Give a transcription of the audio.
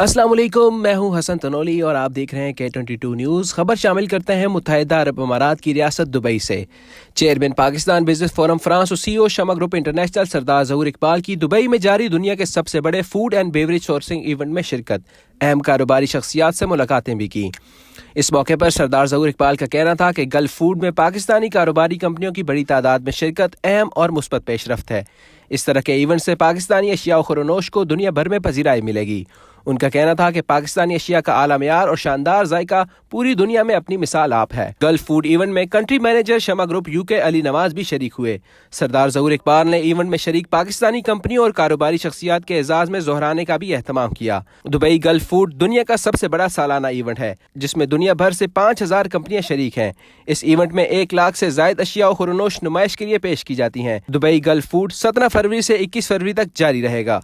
السلام علیکم، میں ہوں حسن تنولی اور آپ دیکھ رہے ہیں K22 نیوز۔ خبر شامل کرتے ہیں متحدہ عرب امارات کی ریاست دبئی سے۔ Chairman Pakistan business forum France اور سی او شمع گروپ انٹرنیشنل سردار ظہور اقبال کی دبئی میں جاری دنیا کے سب سے بڑے food and beverage sourcing event میں شرکت، اہم کاروباری شخصیات سے ملاقاتیں بھی کی۔ اس موقع پر سردار ظہور اقبال کا کہنا تھا کہ گلف فوڈ میں پاکستانی کاروباری کمپنیوں کی بڑی تعداد میں شرکت اہم اور مثبت پیش رفت ہے۔ اس طرح کے ایونٹ سے پاکستانی اشیاء و خورونوش کو دنیا بھر میں پذیرائی ملے گی۔ ان کا کہنا تھا کہ پاکستانی اشیاء کا اعلیٰ معیار اور شاندار ذائقہ پوری دنیا میں اپنی مثال آپ ہے۔ گلف فوڈ ایونٹ میں کنٹری مینیجر شمع گروپ UK علی نواز بھی شریک ہوئے۔ سردار ظہور اقبال نے ایونٹ میں شریک پاکستانی کمپنیوں اور کاروباری شخصیات کے اعزاز میں ظہرانے کا بھی اہتمام کیا۔ دبئی گلف فوڈ دنیا کا سب سے بڑا سالانہ ایونٹ ہے جس میں دنیا بھر سے 5000 کمپنیاں شریک ہیں۔ اس ایونٹ میں 1 لاکھ سے زائد اشیاء و خورونوش نمائش کے لیے پیش کی جاتی ہیں۔ دبئی گلف فوڈ 17 فروری سے 21 فروری تک جاری رہے گا۔